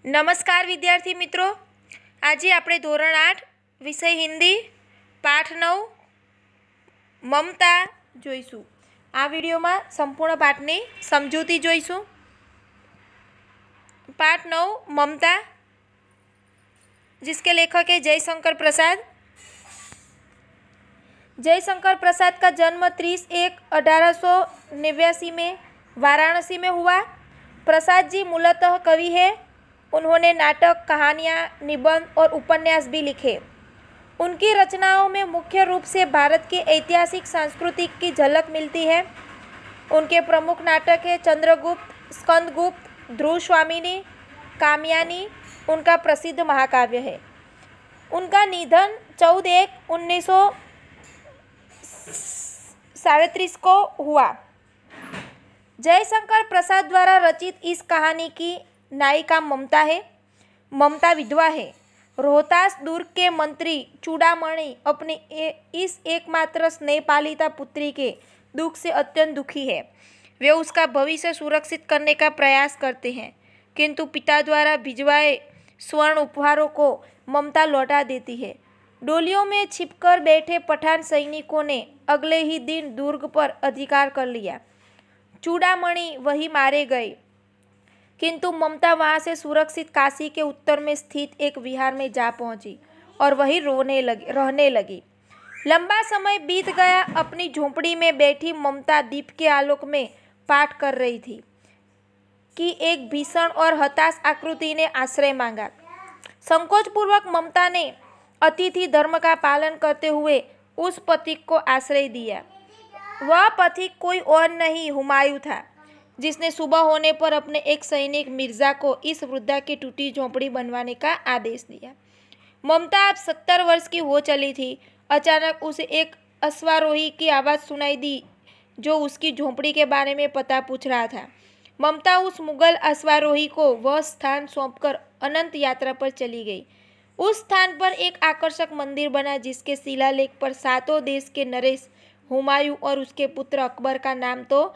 નમસ્કાર વિદ્યાર્થી મિત્રો, આજે આપણે ધોરણ 8 વિષય હિન્દી પાઠ 9 મમતા જોઈશું। આ વિડીયોમાં સંપૂર્ણ પાઠની સમજૂતી જોઈશું। पाठ 9 ममता, जिसके लेखक है जयशंकर प्रसाद। जयशंकर प्रसाद का जन्म 30/1/1889 में वाराणसी में हुआ। प्रसाद जी मूलतः कवि है। उन्होंने नाटक, कहानियाँ, निबंध और उपन्यास भी लिखे। उनकी रचनाओं में मुख्य रूप से भारत की ऐतिहासिक संस्कृति की झलक मिलती है। उनके प्रमुख नाटक है चंद्रगुप्त, स्कंदगुप्त, ध्रुव स्वामिनी, कामयानी उनका प्रसिद्ध महाकाव्य है। उनका निधन 14/1/1937 को हुआ। जयशंकर प्रसाद द्वारा रचित इस कहानी की नायिका ममता है। ममता विधवा है। रोहतास दुर्ग के मंत्री चूड़ामणि अपनी इस एकमात्र स्नेहपालिता पुत्री के दुख से अत्यंत दुखी है। वे उसका भविष्य सुरक्षित करने का प्रयास करते हैं, किंतु पिता द्वारा भिजवाए स्वर्ण उपहारों को ममता लौटा देती है। डोलियों में छिपकर बैठे पठान सैनिकों ने अगले ही दिन दुर्ग पर अधिकार कर लिया। चूड़ामणि वही मारे गए, किंतु ममता वहाँ से सुरक्षित काशी के उत्तर में स्थित एक विहार में जा पहुँची और वहीं रहने लगी। लंबा समय बीत गया। अपनी झोंपड़ी में बैठी ममता दीप के आलोक में पाठ कर रही थी कि एक भीषण और हताश आकृति ने आश्रय मांगा। संकोचपूर्वक ममता ने अतिथि धर्म का पालन करते हुए उस पथिक को आश्रय दिया। वह पथिक कोई और नहीं, हुमायूं था, जिसने सुबह होने पर अपने एक सैनिक मिर्जा को इस वृद्धा की टूटी झोंपड़ी बनवाने का आदेश दिया। ममता अब 70 वर्ष की हो चली थी। अचानक उसे एक अश्वारोही की आवाज़ सुनाई दी, जो उसकी झोंपड़ी के बारे में पता पूछ रहा था। ममता उस मुगल अश्वारोही को वह स्थान सौंपकर अनंत यात्रा पर चली गई। उस स्थान पर एक आकर्षक मंदिर बना, जिसके शिलालेख पर 7 देश के नरेश, हुमायूं और उसके पुत्र अकबर का नाम तो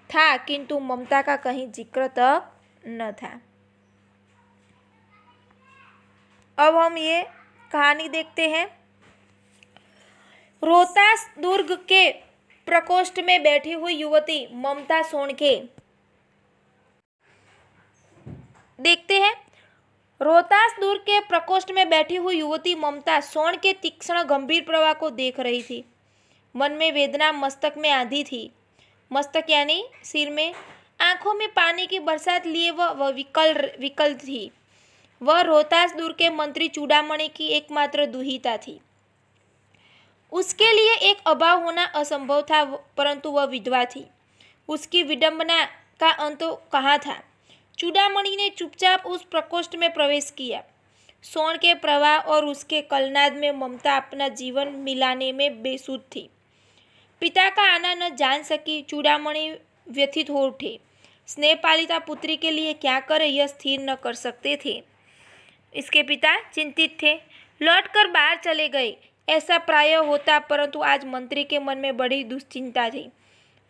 था, किंतु ममता का कहीं जिक्र तक न था। अब हम ये कहानी देखते हैं। रोहतास दुर्ग के प्रकोष्ठ में बैठी हुई युवती ममता सोणके। देखते हैं। रोहतास दुर्ग के प्रकोष्ठ में बैठी हुई युवती ममता सोण के तीक्ष्ण गंभीर प्रवाह को देख रही थी। मन में वेदना, मस्तक में आंधी थी। मस्तक यानी सिर में, आंखों में पानी की बरसात लिए वह विकल थी। वह रोहतास दुर्ग के मंत्री चूड़ामणि की एकमात्र दुहिता थी। उसके लिए एक अभाव होना असंभव था, परंतु वह विधवा थी। उसकी विडंबना का अंत कहाँ था? चूड़ामणि ने चुपचाप उस प्रकोष्ठ में प्रवेश किया। सोण के प्रवाह और उसके कलनाद में ममता अपना जीवन मिलाने में बेसुध थी। पिता का आना न जान सकी। चूड़ामणि व्यथित हो उठे। स्नेहपालिता पुत्री के लिए क्या करे, यह स्थिर न कर सकते थे। इसके पिता चिंतित थे। लौटकर बाहर चले गए। ऐसा प्रायः होता, परंतु आज मंत्री के मन में बड़ी दुश्चिंता थी।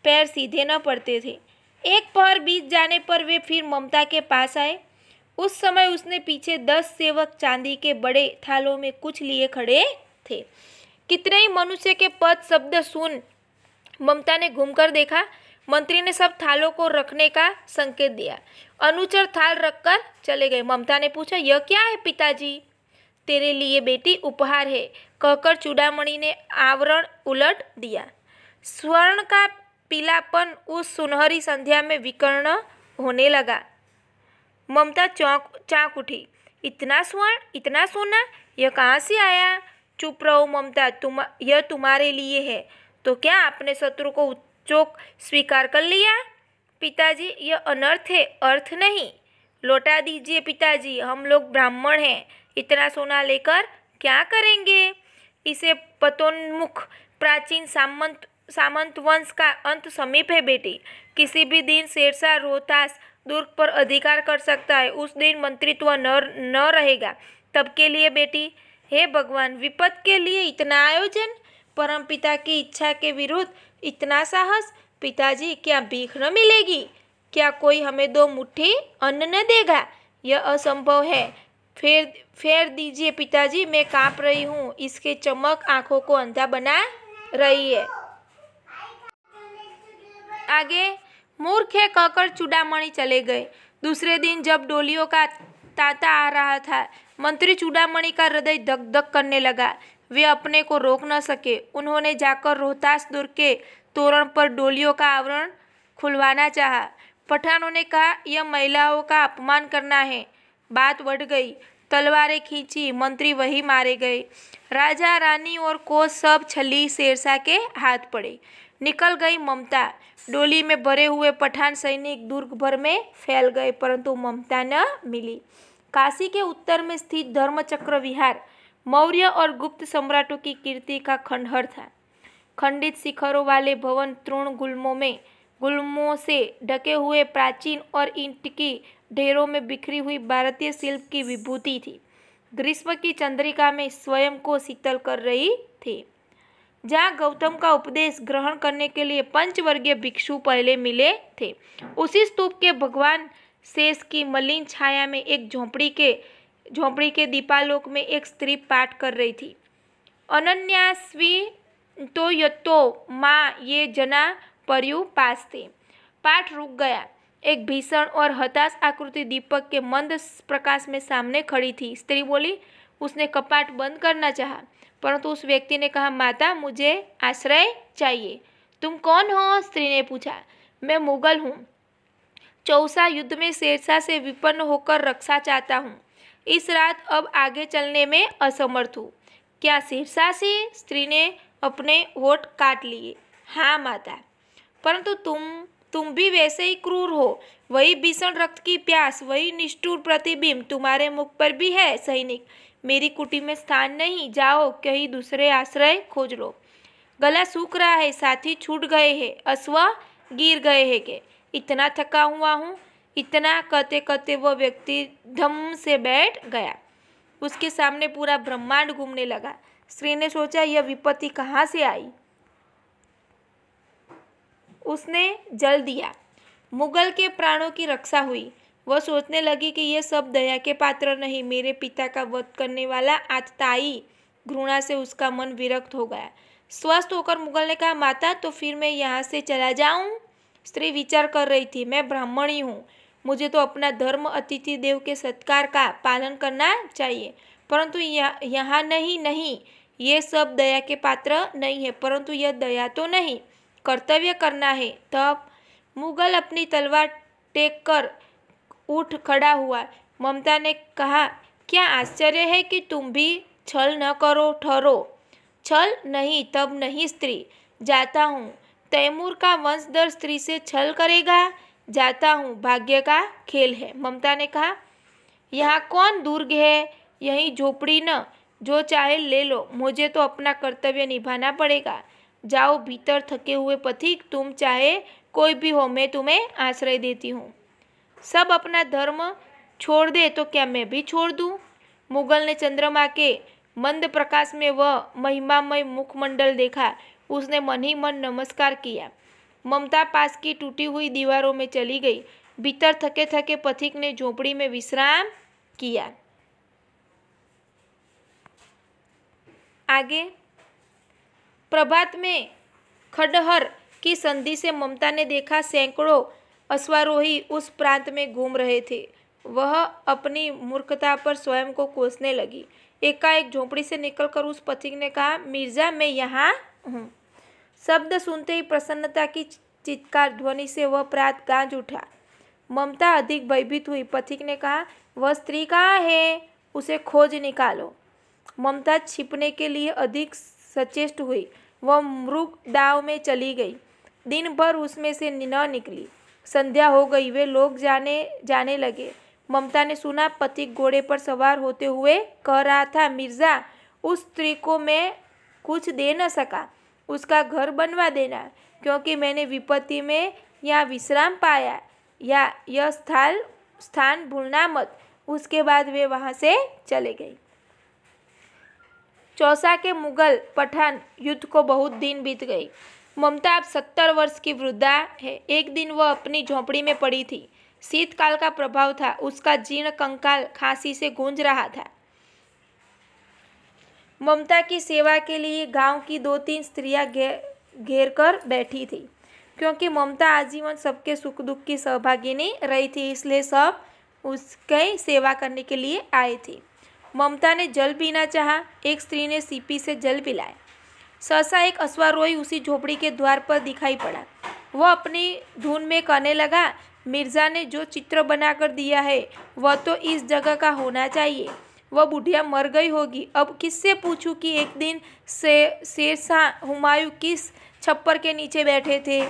पैर सीधे न पड़ते थे। एक पहर बीत जाने पर वे फिर ममता के पास आए। उस समय उसने पीछे 10 सेवक चांदी के बड़े थालों में कुछ लिए खड़े थे। कितने ही मनुष्य के पद शब्द सुन ममता ने घूमकर देखा। मंत्री ने सब थालों को रखने का संकेत दिया। अनुचर थाल रखकर चले गए। ममता ने पूछा, यह क्या है पिताजी? तेरे लिए बेटी उपहार है, कहकर चूड़ामणि ने आवरण उलट दिया। स्वर्ण का पीलापन उस सुनहरी संध्या में विकर्ण होने लगा। ममता चौंक उठी। इतना स्वर्ण, इतना सोना, यह कहाँ से आया? चुप रहो ममता, यह तुम्हारे लिए है। तो क्या आपने शत्रु को चोक स्वीकार कर लिया? पिताजी, यह अनर्थ है, अर्थ नहीं। लौटा दीजिए पिताजी, हम लोग ब्राह्मण हैं। इतना सोना लेकर क्या करेंगे? इसे पतोन्मुख प्राचीन सामंत वंश का अंत समीप है बेटी। किसी भी दिन शेरशाह रोहतास दुर्ग पर अधिकार कर सकता है। उस दिन मंत्रित्व न रहेगा। तब के लिए बेटी, हे भगवान, विपद के लिए इतना आयोजन, परमपिता की इच्छा के विरुद्ध इतना साहस। पिताजी, क्या भीख न मिलेगी? क्या कोई हमें 2 मुट्ठी अन्न न देगा? यह असंभव है। फेर दीजिए पिताजी, मैं कांप रही हूँ। इसके चमक आंखों को अंधा बना रही है। आगे मूर्ख है कहकर चूड़ामणि चले गए। दूसरे दिन जब डोलियों का तांता आ रहा था, मंत्री चूड़ामणि का हृदय धक धक करने लगा। वे अपने को रोक न सके। उन्होंने जाकर रोहतास दुर्ग के तोरण पर डोलियों का आवरण खुलवाना चाहा। पठानों ने कहा, यह महिलाओं का अपमान करना है। बात बढ़ गई। तलवारें खींची, मंत्री वही मारे गए। राजा रानी और कोच सब छली शेरशाह के हाथ पड़े। निकल गई ममता। डोली में भरे हुए पठान सैनिक दुर्ग भर में फैल गए, परंतु ममता न मिली। काशी के उत्तर में स्थित धर्मचक्र विहार मौर्य और गुप्त सम्राटों की कीर्ति का खंडहर था। खंडित शिखरों वाले भवन तृण गुल्मों से ढके हुए प्राचीन और ईंट की ढेरों में बिखरी हुई भारतीय शिल्प की विभूति थी। ग्रीष्म की चंद्रिका में स्वयं को शीतल कर रही थी। जहाँ गौतम का उपदेश ग्रहण करने के लिए पंचवर्गीय भिक्षु पहले मिले थे, उसी स्तूप के भगवान शेष की मलिन छाया में एक झोंपड़ी के दीपालोक में एक स्त्री पाठ कर रही थी। अनन्यास्वी तो यत्तो माँ ये जना पर्यु पास्ते। पाठ रुक गया। एक भीषण और हताश आकृति दीपक के मंद प्रकाश में सामने खड़ी थी। स्त्री बोली। उसने कपाट बंद करना चाहा, परंतु उस व्यक्ति ने कहा, माता मुझे आश्रय चाहिए। तुम कौन हो? स्त्री ने पूछा। मैं मुगल हूँ। चौसा युद्ध में शेरशाह से विपन्न होकर रक्षा चाहता हूँ। इस रात अब आगे चलने में असमर्थ हूँ। क्या शेरशाह से? स्त्री ने अपने होठ काट लिए। हाँ माता, परंतु तुम भी वैसे ही क्रूर हो। वही भीषण रक्त की प्यास, वही निष्ठुर प्रतिबिंब तुम्हारे मुख पर भी है। सैनिक, मेरी कुटी में स्थान नहीं, जाओ कहीं दूसरे आश्रय खोज लो। गला सूख रहा है, साथी छूट गए हैं, अश्व गिर गए हैं के इतना थका हुआ हूँ। इतना कहते कहते वह व्यक्ति धम से बैठ गया। उसके सामने पूरा ब्रह्मांड घूमने लगा। स्त्री ने सोचा, यह विपत्ति कहाँ से आई। उसने जल दिया। मुगल के प्राणों की रक्षा हुई। वह सोचने लगी कि यह सब दया के पात्र नहीं, मेरे पिता का वध करने वाला आतताई। घृणा से उसका मन विरक्त हो गया। स्वस्थ होकर मुगल ने कहा, माता तो फिर मैं यहाँ से चला जाऊँ? स्त्री विचार कर रही थी, मैं ब्राह्मणी हूँ, मुझे तो अपना धर्म अतिथि देव के सत्कार का पालन करना चाहिए, परंतु यहाँ नहीं, ये सब दया के पात्र नहीं है। परंतु यह दया तो नहीं, कर्तव्य करना है। तब मुगल अपनी तलवार टेक कर उठ खड़ा हुआ। ममता ने कहा, क्या आश्चर्य है कि तुम भी छल न करो, ठहरो। छल नहीं, तब नहीं स्त्री, जाता हूँ। तैमूर का वंशधर स्त्री से छल करेगा? जाता हूँ, भाग्य का खेल है। ममता ने कहा, यहाँ कौन दुर्ग है? यही झोपड़ी न, जो चाहे ले लो, मुझे तो अपना कर्तव्य निभाना पड़ेगा। जाओ भीतर थके हुए पथिक, तुम चाहे कोई भी हो, मैं तुम्हें आश्रय देती हूँ। सब अपना धर्म छोड़ दे तो क्या मैं भी छोड़ दूँ? मुगल ने चंद्रमा के मंद प्रकाश में वह महिमामय मुखमंडल देखा। उसने मन ही मन नमस्कार किया। ममता पास की टूटी हुई दीवारों में चली गई। भीतर थके थके पथिक ने झोपड़ी में विश्राम किया। आगे प्रभात में खंडहर की संधि से ममता ने देखा सैकड़ों अश्वारोही उस प्रांत में घूम रहे थे। वह अपनी मूर्खता पर स्वयं को कोसने लगी। एकाएक झोंपड़ी से निकलकर उस पथिक ने कहा, मिर्जा मैं यहाँ हूँ। शब्द सुनते ही प्रसन्नता की चित्कार ध्वनि से वह प्रात गांज उठा। ममता अधिक भयभीत हुई। पथिक ने कहा, वह स्त्री कहाँ है? उसे खोज निकालो। ममता छिपने के लिए अधिक सचेष्ट हुई। वह मृग दाव में चली गई। दिन भर उसमें से न निकली। संध्या हो गई। वे लोग जाने लगे। ममता ने सुना पथिक घोड़े पर सवार होते हुए कह रहा था, मिर्जा उस स्त्री को मैं कुछ दे न सका, उसका घर बनवा देना, क्योंकि मैंने विपत्ति में यहाँ विश्राम पाया। या यह स्थान भूलना मत। उसके बाद वे वहाँ से चले गए। चौसा के मुगल पठान युद्ध को बहुत दिन बीत गए। ममता अब 70 वर्ष की वृद्धा है। एक दिन वह अपनी झोंपड़ी में पड़ी थी। शीतकाल का प्रभाव था। उसका जीर्ण कंकाल खांसी से गूंज रहा था। ममता की सेवा के लिए गांव की 2-3 स्त्रियां घेर कर बैठी थी। क्योंकि ममता आजीवन सबके सुख दुख की सहभागिनी रही थी, इसलिए सब उसकी सेवा करने के लिए आए थे। ममता ने जल पीना चाहा। एक स्त्री ने सीपी से जल पिलाया। सहसा एक अश्वारोही उसी झोपड़ी के द्वार पर दिखाई पड़ा। वह अपनी धुन में कहने लगा, मिर्जा ने जो चित्र बनाकर दिया है वह तो इस जगह का होना चाहिए। वह बुढ़िया मर गई होगी। अब किससे पूछूं कि एक दिन शेरशाह हुमायूं किस छप्पर के नीचे बैठे थे।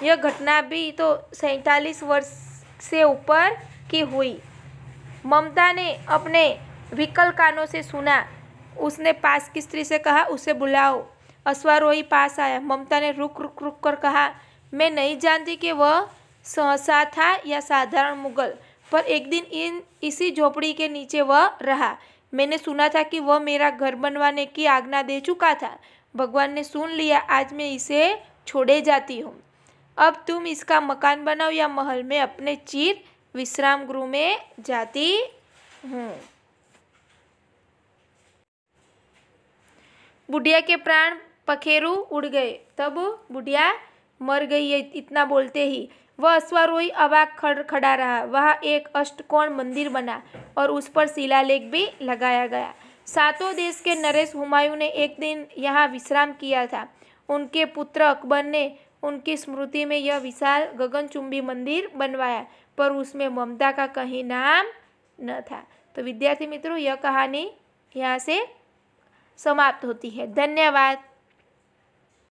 यह घटना भी तो 47 वर्ष से ऊपर की हुई। ममता ने अपने विकल कानों से सुना। उसने पास की स्त्री से कहा, उसे बुलाओ। अश्वारोही पास आया। ममता ने रुक रुक रुक कर कहा, मैं नहीं जानती कि वह शहंशाह था या साधारण मुगल, पर एक दिन इसी झोपड़ी के नीचे वह रहा। मैंने सुना था कि वह मेरा घर बनवाने की आज्ञा दे चुका था। भगवान ने सुन लिया। आज मैं इसे छोड़े जाती हूँ। अब तुम इसका मकान बनाओ या महल में अपने चिर विश्राम गृह में जाती हूँ। बुढ़िया के प्राण पखेरु उड़ गए। तब बुढ़िया मर गई है, इतना बोलते ही वह अश्वारोही अवाक खड़ा रहा। वहाँ एक अष्टकोण मंदिर बना और उस पर शिलालेख भी लगाया गया। सातों देश के नरेश हुमायूं ने एक दिन यहाँ विश्राम किया था। उनके पुत्र अकबर ने उनकी स्मृति में यह विशाल गगनचुंबी मंदिर बनवाया, पर उसमें ममता का कहीं नाम न था। तो विद्यार्थी मित्रों, यह कहानी यहाँ से समाप्त होती है। धन्यवाद।